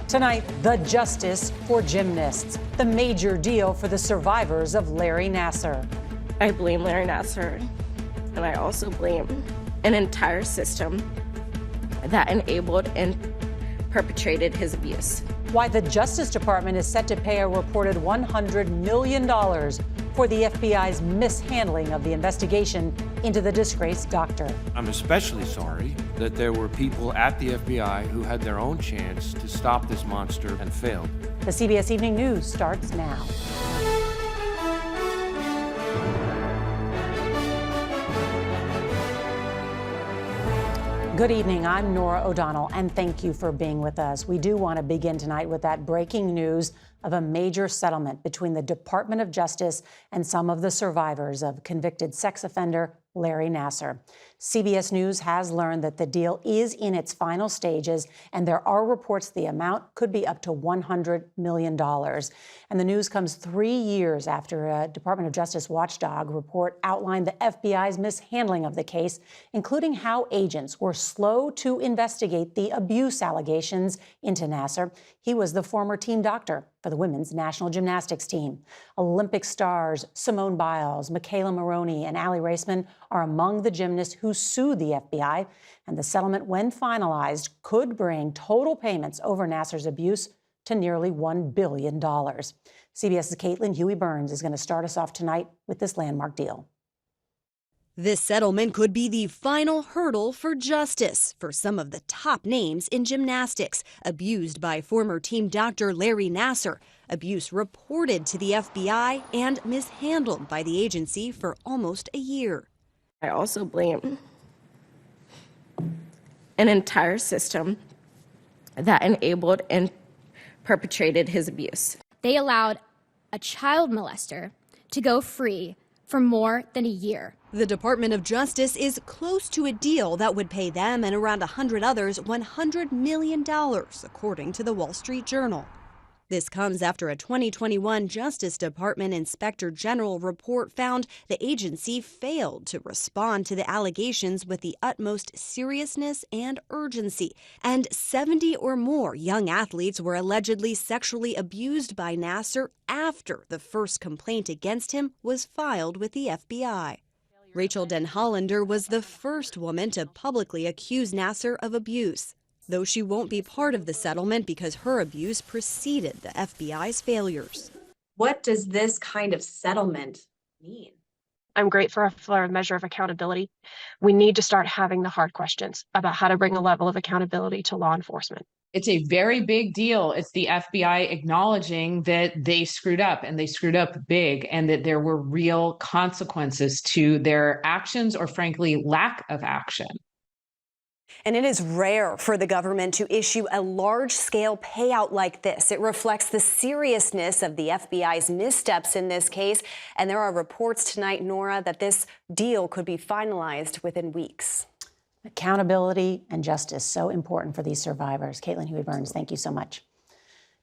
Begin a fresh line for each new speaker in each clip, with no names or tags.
Tonight, the justice for gymnasts, the major deal for the survivors of Larry Nassar.
I blame Larry Nassar, and I also blame an entire system that enabled and perpetrated his abuse.
Why the Justice Department is set to pay a reported $100 million for the FBI's mishandling of the investigation into the disgraced doctor.
I'm especially sorry that there were people at the FBI who had their own chance to stop this monster and failed.
The CBS Evening News starts now. Good evening, I'm Nora O'Donnell, and thank you for being with us. We do want to begin tonight with that breaking news of a major settlement between the Department of Justice and some of the survivors of convicted sex offender Larry Nassar. CBS News has learned that the deal is in its final stages, and there are reports the amount could be up to $100 million. And the news comes 3 years after a Department of Justice watchdog report outlined the FBI's mishandling of the case, including how agents were slow to investigate the abuse allegations into Nassar. He was the former team doctor for the women's national gymnastics team. Olympic stars Simone Biles, Michaela Maroney, and Aly Raisman are among the gymnasts who sued the FBI, and the settlement, when finalized, could bring total payments over Nassar's abuse to nearly $1 billion. CBS's Caitlin Huey-Burns is going to start us off tonight with this landmark deal.
This settlement could be the final hurdle for justice for some of the top names in gymnastics, abused by former team doctor Larry Nassar, abuse reported to the FBI and mishandled by the agency for almost a year.
I also blame an entire system that enabled and perpetrated his abuse.
They allowed a child molester to go free for more than a year.
The Department of Justice is close to a deal that would pay them and around 100 others $100 million, according to the Wall Street Journal. This comes after a 2021 Justice Department Inspector General report found the agency failed to respond to the allegations with the utmost seriousness and urgency, and 70 or more young athletes were allegedly sexually abused by Nassar after the first complaint against him was filed with the FBI. Rachel Den Hollander was the first woman to publicly accuse Nassar of abuse, though she won't be part of the settlement because her abuse preceded the FBI's failures.
What does this kind of settlement mean?
I'm grateful for a measure of accountability. We need to start having the hard questions about how to bring a level of accountability to law enforcement.
It's a very big deal. It's the FBI acknowledging that they screwed up, and they screwed up big, and that there were real consequences to their actions, or frankly, lack of action.
And it is rare for the government to issue a large-scale payout like this. It reflects the seriousness of the FBI's missteps in this case. And there are reports tonight, Nora, that this deal could be finalized within weeks.
Accountability and justice, so important for these survivors. Caitlin Huey-Burns, thank you so much.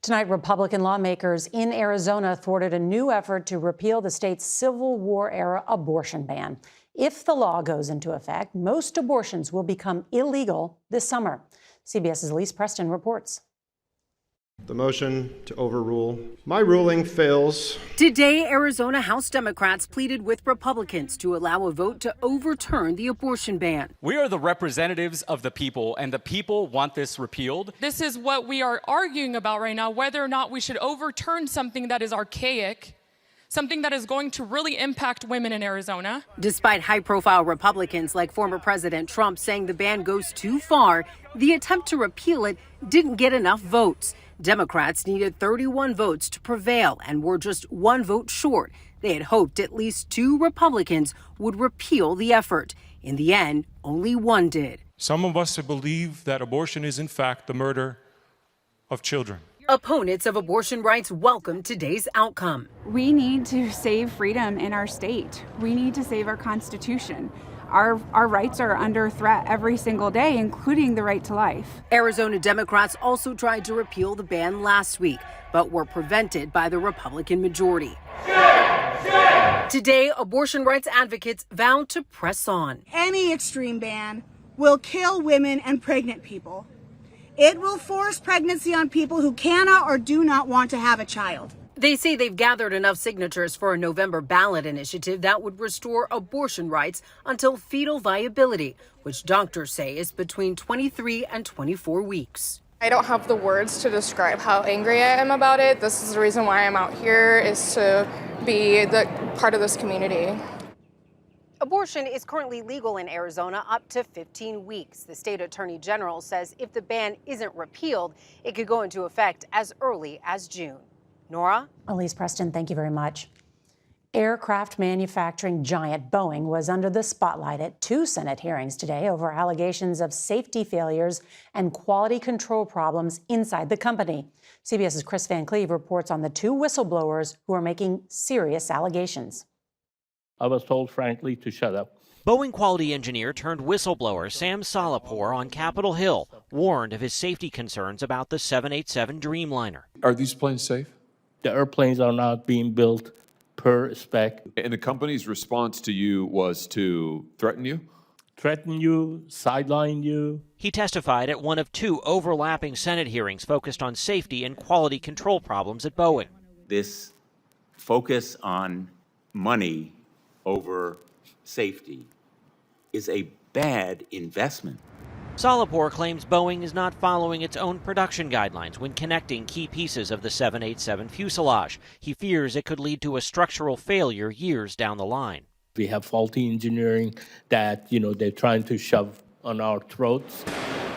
Tonight, Republican lawmakers in Arizona thwarted a new effort to repeal the state's Civil War-era abortion ban. If the law goes into effect, most abortions will become illegal this summer. CBS's Elise Preston reports.
The motion to overrule. My ruling fails.
Today, Arizona House Democrats pleaded with Republicans to allow a vote to overturn the abortion ban.
We are the representatives of the people, and the people want this repealed.
This is what we are arguing about right now, whether or not we should overturn something that is archaic, something that is going to really impact women in Arizona.
Despite high-profile Republicans like former President Trump saying the ban goes too far, the attempt to repeal it didn't get enough votes. Democrats needed 31 votes to prevail and were just one vote short. They had hoped at least 2 Republicans would repeal the effort. In the end, only one did.
Some of us believe that abortion is in fact the murder of children.
Opponents of abortion rights welcome today's outcome.
We need to save freedom in our state. We need to save our Constitution. Our rights are under threat every single day, including the right to life.
Arizona Democrats also tried to repeal the ban last week, but were prevented by the Republican majority. Today, abortion rights advocates vowed to press on.
Any extreme ban will kill women and pregnant people. It will force pregnancy on people who cannot or do not want to have a child.
They say they've gathered enough signatures for a November ballot initiative that would restore abortion rights until fetal viability, which doctors say is between 23 and 24 weeks.
I don't have the words to describe how angry I am about it. This is the reason why I'm out here, is to be the part of this community.
Abortion is currently legal in Arizona up to 15 weeks. The state attorney general says if the ban isn't repealed, it could go into effect as early as June. Nora?
Elise Preston, thank you very much. Aircraft manufacturing giant Boeing was under the spotlight at 2 Senate hearings today over allegations of safety failures and quality control problems inside the company. CBS's Chris Van Cleve reports on the 2 whistleblowers who are making serious allegations.
I was told, frankly, to shut up.
Boeing quality engineer turned whistleblower Sam Salahpour on Capitol Hill warned of his safety concerns about the 787 Dreamliner.
Are these planes safe?
The airplanes are not being built per spec.
And the company's response to you was to threaten you?
Threaten you, sideline you.
He testified at one of 2 overlapping Senate hearings focused on safety and quality control problems at Boeing.
This focus on money over safety is a bad investment.
Salahpour claims Boeing is not following its own production guidelines when connecting key pieces of the 787 fuselage. He fears it could lead to a structural failure years down the line.
We have faulty engineering that, they're trying to shove on our throats.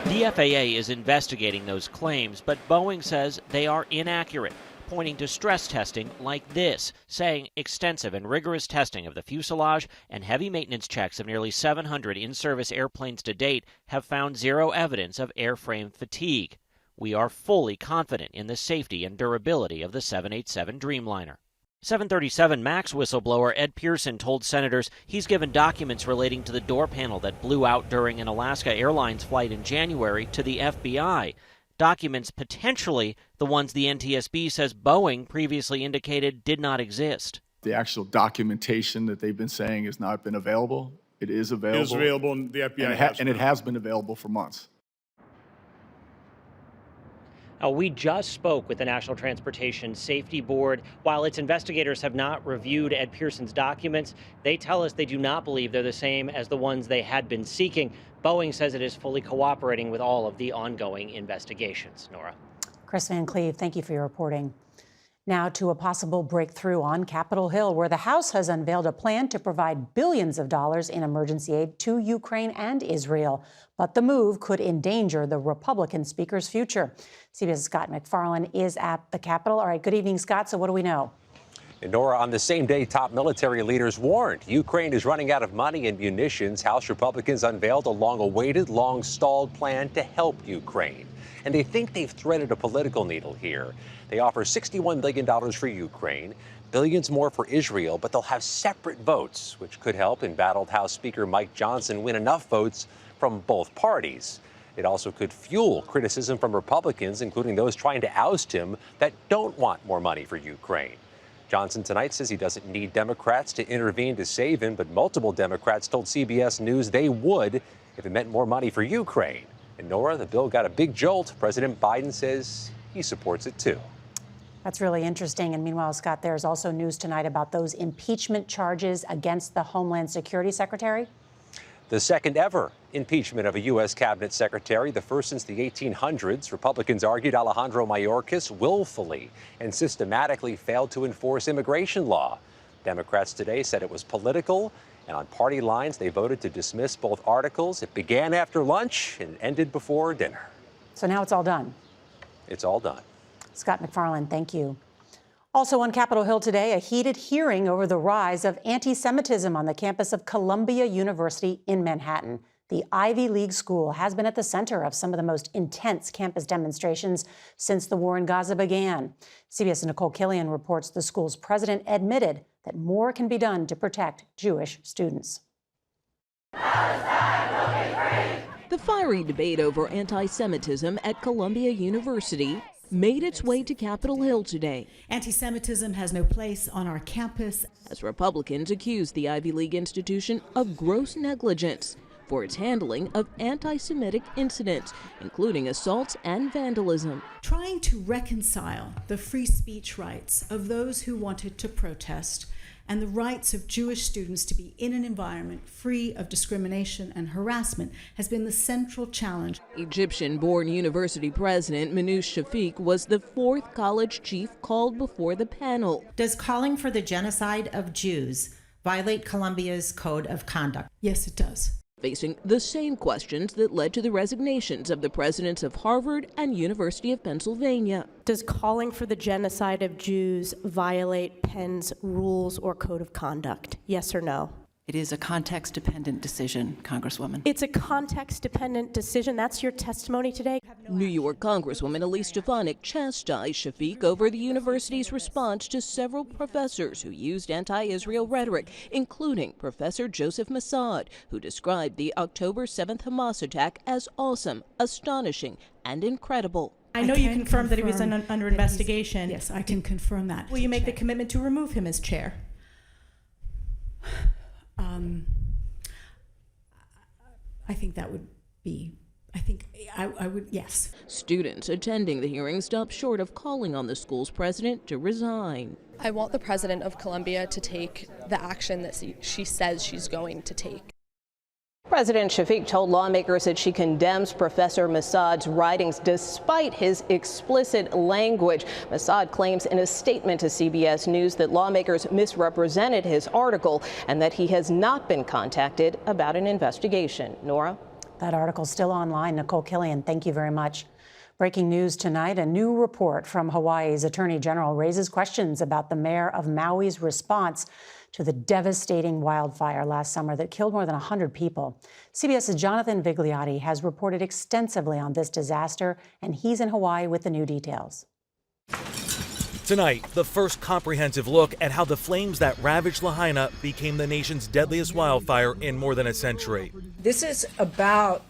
The FAA is investigating those claims, but Boeing says they are inaccurate, pointing to stress testing like this, saying extensive and rigorous testing of the fuselage and heavy maintenance checks of nearly 700 in-service airplanes to date have found 0 evidence of airframe fatigue. We are fully confident in the safety and durability of the 787 Dreamliner. 737 MAX whistleblower Ed Pearson told senators he's given documents relating to the door panel that blew out during an Alaska Airlines flight in January to the FBI. Documents potentially the ones the NTSB says Boeing previously indicated did not exist.
The actual documentation that they've been saying has not been available. It is available.
It is available, and the FBI
and it has been available for months.
We just spoke with the National Transportation Safety Board. While its investigators have not reviewed Ed Pearson's documents, they tell us they do not believe they're the same as the ones they had been seeking. Boeing says it is fully cooperating with all of the ongoing investigations. Nora.
Chris Van Cleve, thank you for your reporting. Now to a possible breakthrough on Capitol Hill, where the House has unveiled a plan to provide billions of dollars in emergency aid to Ukraine and Israel. But the move could endanger the Republican speaker's future. CBS's Scott McFarlane is at the Capitol. All right, good evening, Scott. So what do we know?
And Nora, on the same day, top military leaders warned Ukraine is running out of money and munitions. House Republicans unveiled a long-awaited, long-stalled plan to help Ukraine. And they think they've threaded a political needle here. They offer $61 billion for Ukraine, billions more for Israel, but they'll have separate votes, which could help embattled House Speaker Mike Johnson win enough votes from both parties. It also could fuel criticism from Republicans, including those trying to oust him, that don't want more money for Ukraine. Johnson tonight says he doesn't need Democrats to intervene to save him, but multiple Democrats told CBS News they would if it meant more money for Ukraine. And Nora, the bill got a big jolt. President Biden says he supports it too.
That's really interesting. And meanwhile, Scott, there's also news tonight about those impeachment charges against the Homeland Security Secretary.
The second ever impeachment of a U.S. cabinet secretary, the first since the 1800s. Republicans argued Alejandro Mayorkas willfully and systematically failed to enforce immigration law. Democrats today said it was political, and on party lines, they voted to dismiss both articles. It began after lunch and ended before dinner.
So now it's all done.
It's all done.
Scott McFarlane, thank you. Also on Capitol Hill today, a heated hearing over the rise of anti-Semitism on the campus of Columbia University in Manhattan. The Ivy League school has been at the center of some of the most intense campus demonstrations since the war in Gaza began. CBS's Nicole Killian reports the school's president admitted that more can be done to protect Jewish students.
The fiery debate over anti-Semitism at Columbia University made its way to Capitol Hill today.
Anti-Semitism has no place on our campus,
as Republicans accused the Ivy League institution of gross negligence for its handling of anti-Semitic incidents, including assaults and vandalism.
Trying to reconcile the free speech rights of those who wanted to protest and the rights of Jewish students to be in an environment free of discrimination and harassment has been the central challenge.
Egyptian-born university president Manoush Shafiq was the fourth college chief called before the panel.
Does calling for the genocide of Jews violate Columbia's code of conduct? Yes, it does.
Facing the same questions that led to the resignations of the presidents of Harvard and University of Pennsylvania.
Does calling for the genocide of Jews violate Penn's rules or code of conduct? Yes or no?
It is a context-dependent decision, Congresswoman.
It's a context-dependent decision. That's your testimony today?
New York Congresswoman Elise Stefanik chastised Shafiq over the university's response to several professors who used anti-Israel rhetoric, including Professor Joseph Massad, who described the October 7th Hamas attack as awesome, astonishing, and incredible.
I know you confirmed that he was under investigation. Yes, I can confirm that.
Will you make the commitment to remove him as chair?
I think that would be, I would, yes.
Students attending the hearing stopped short of calling on the school's president to resign.
I want the president of Columbia to take the action that she says she's going to take.
President Shafiq told lawmakers that she condemns Professor Massad's writings despite his explicit language. Massad claims in a statement to CBS News that lawmakers misrepresented his article and that he has not been contacted about an investigation. Nora?
That article's still online. Nicole Killian, thank you very much. Breaking news tonight, a new report from Hawaii's Attorney General raises questions about the mayor of Maui's response to the devastating wildfire last summer that killed more than 100 people. CBS's Jonathan Vigliotti has reported extensively on this disaster, and he's in Hawaii with the new details.
Tonight, the first comprehensive look at how the flames that ravaged Lahaina became the nation's deadliest wildfire in more than a century.
This is about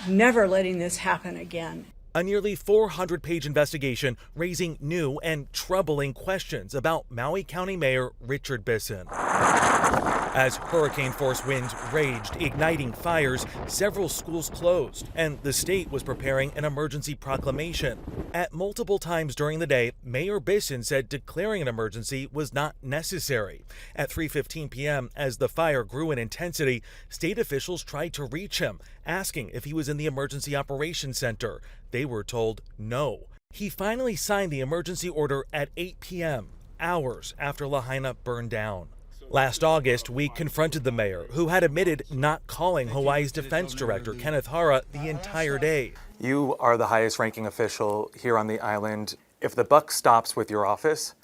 never letting this happen again.
A nearly 400-page investigation raising new and troubling questions about Maui County Mayor Richard Bisson. As hurricane-force winds raged, igniting fires, several schools closed, and the state was preparing an emergency proclamation. At multiple times during the day, Mayor Bisson said declaring an emergency was not necessary. At 3:15 p.m., as the fire grew in intensity, state officials tried to reach him, asking if he was in the Emergency Operations Center. They were told no. He finally signed the emergency order at 8 p.m., hours after Lahaina burned down. Last August, we confronted the mayor, who had admitted not calling Hawaii's defense director, Kenneth Hara, the entire day.
You are the highest-ranking official here on the island. If the buck stops with your office,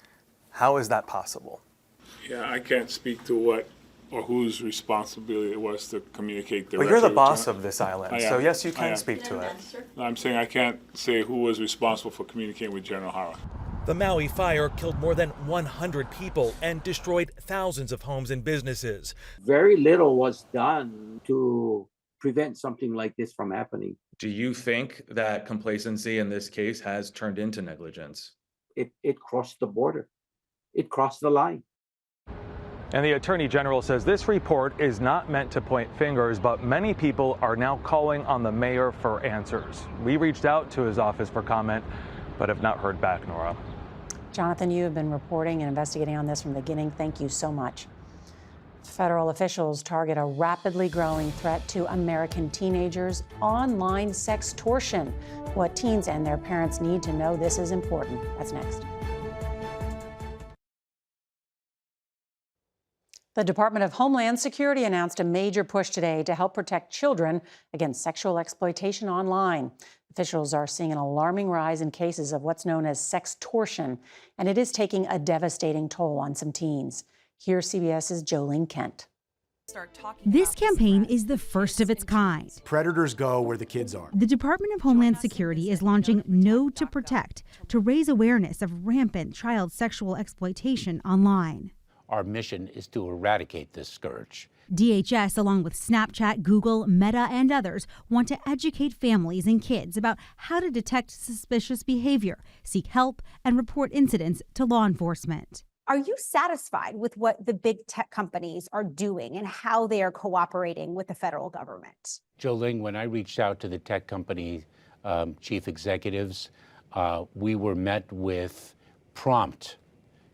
how is that possible?
Yeah, I can't speak to what or whose responsibility it was to communicate directly.
But you're the boss of this island, so yes, you can speak to it.
No, I'm saying I can't say who was responsible for communicating with General Hara.
The Maui fire killed more than 100 people and destroyed thousands of homes and businesses.
Very little was done to prevent something like this from happening.
Do you think that complacency in this case has turned into negligence?
It crossed the border. It crossed the line.
And the Attorney General says this report is not meant to point fingers, but many people are now calling on the mayor for answers. We reached out to his office for comment, but have not heard back, Nora.
Jonathan, you have been reporting and investigating on this from the beginning. Thank you so much. Federal officials target a rapidly growing threat to American teenagers: online sextortion. What teens and their parents need to know. This is important. That's next. The Department of Homeland Security announced a major push today to help protect children against sexual exploitation online. Officials are seeing an alarming rise in cases of what's known as sextortion, and it is taking a devastating toll on some teens. Here's CBS's Jolene Kent.
This campaign is the first of its kind.
Predators go where the kids are.
The Department of Homeland Security is launching Know to Protect to raise awareness of rampant child sexual exploitation online.
Our mission is to eradicate this scourge.
DHS, along with Snapchat, Google, Meta, and others, want to educate families and kids about how to detect suspicious behavior, seek help, and report incidents to law enforcement.
Are you satisfied with what the big tech companies are doing and how they are cooperating with the federal government?
Jolene, when I reached out to the tech company chief executives, we were met with prompt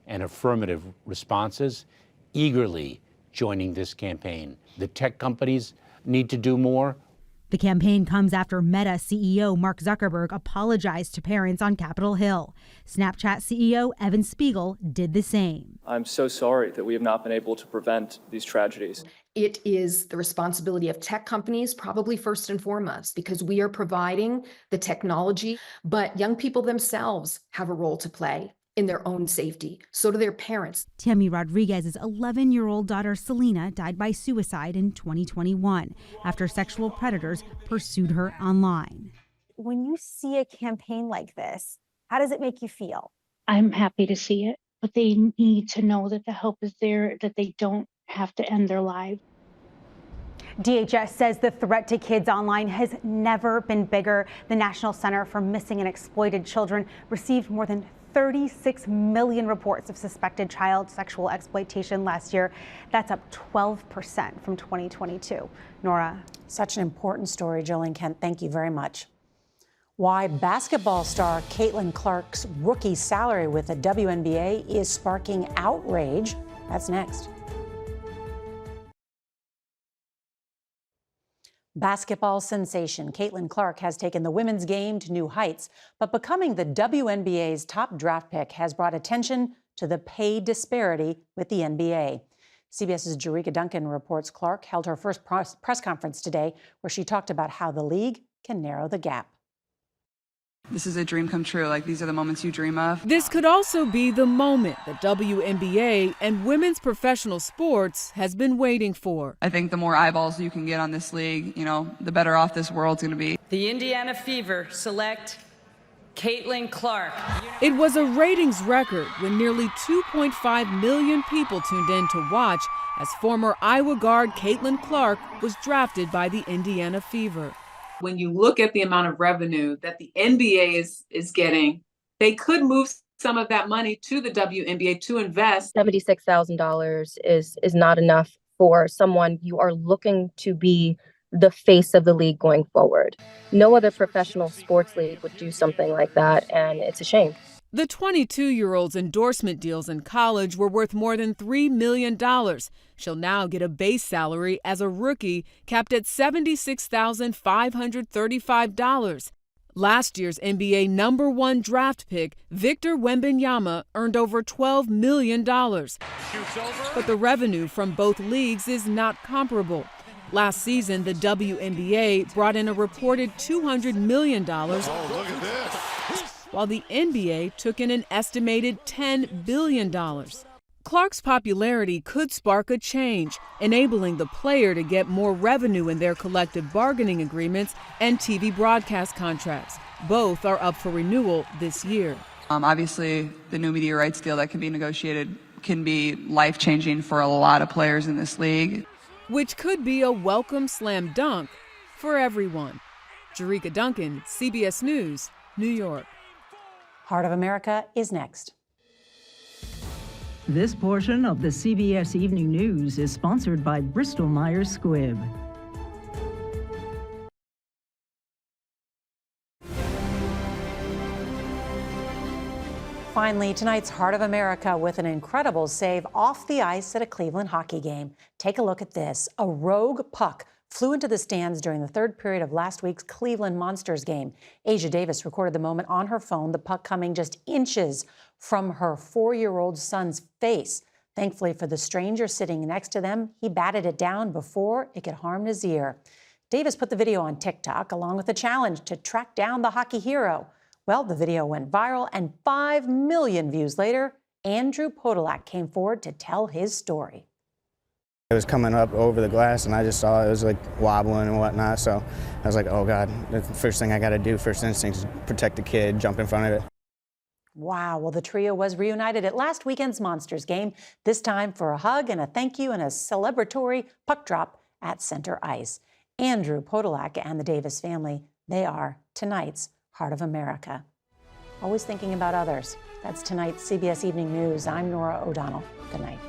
and affirmative responses, eagerly joining this campaign. The tech companies need to do more.
The campaign comes after Meta CEO Mark Zuckerberg apologized to parents on Capitol Hill. Snapchat CEO Evan Spiegel did the same.
I'm so sorry that we have not been able to prevent these tragedies.
It is the responsibility of tech companies, probably first and foremost, because we are providing the technology, but young people themselves have a role to play in their own safety. So do their parents.
Tammy Rodriguez's 11-year-old daughter Selena died by suicide in 2021 after sexual predators pursued her online.
When you see a campaign like this, how does it make you feel?
I'm happy to see it, but they need to know that the help is there, that they don't have to end their lives.
DHS says the threat to kids online has never been bigger. The National Center for Missing and Exploited Children received more than 36 million reports of suspected child sexual exploitation last year. That's up 12% from 2022. Nora.
Such an important story, Jolene Kent. Thank you very much. Why basketball star Caitlin Clark's rookie salary with the WNBA is sparking outrage. That's next. Basketball sensation Caitlin Clark has taken the women's game to new heights, but becoming the WNBA's top draft pick has brought attention to the pay disparity with the NBA. CBS's Jerika Duncan reports Clark held her first press conference today, where she talked about how the league can narrow the gap.
This is a dream come true. Like, these are the moments you dream of.
This could also be the moment that WNBA and women's professional sports has been waiting for.
I think the more eyeballs you can get on this league, the better off this world's going to be.
The Indiana Fever select Caitlin Clark.
It was a ratings record when nearly 2.5 million people tuned in to watch as former Iowa guard Caitlin Clark was drafted by the Indiana Fever.
When you look at the amount of revenue that the NBA is getting, they could move some of that money to the WNBA to invest.
$76,000 is not enough for someone you are looking to be the face of the league going forward. No other professional sports league would do something like that, and it's a shame.
The 22-year-old's endorsement deals in college were worth more than $3 million. She'll now get a base salary as a rookie capped at $76,535. Last year's NBA #1 draft pick, Victor Wembanyama, earned over $12 million. But the revenue from both leagues is not comparable. Last season, the WNBA brought in a reported $200 million. While the NBA took in an estimated $10 billion. Clark's popularity could spark a change, enabling the player to get more revenue in their collective bargaining agreements and TV broadcast contracts. Both are up for renewal this year.
Obviously, the new media rights deal that can be negotiated can be life-changing for a lot of players in this league.
Which could be a welcome slam dunk for everyone. Jerika Duncan, CBS News, New York.
Heart of America is next.
This portion of the CBS Evening News is sponsored by Bristol Myers Squibb.
Finally, tonight's Heart of America with an incredible save off the ice at a Cleveland hockey game. Take a look at this. A rogue puck flew into the stands during the third period of last week's Cleveland Monsters game. Asia Davis recorded the moment on her phone, the puck coming just inches from her 4-year-old son's face. Thankfully for the stranger sitting next to them, he batted it down before it could harm his ear. Davis put the video on TikTok along with a challenge to track down the hockey hero. Well, the video went viral, and 5 million views later, Andrew Podolak came forward to tell his story.
It was coming up over the glass, and I just saw it was like wobbling and whatnot. So I was like, oh God, the first thing I got to do, first instinct is protect the kid, jump in front of it.
Wow. Well, the trio was reunited at last weekend's Monsters game, this time for a hug and a thank you and a celebratory puck drop at center ice. Andrew Podolak and the Davis family, they are tonight's Heart of America. Always thinking about others. That's tonight's CBS Evening News. I'm Norah O'Donnell. Good night.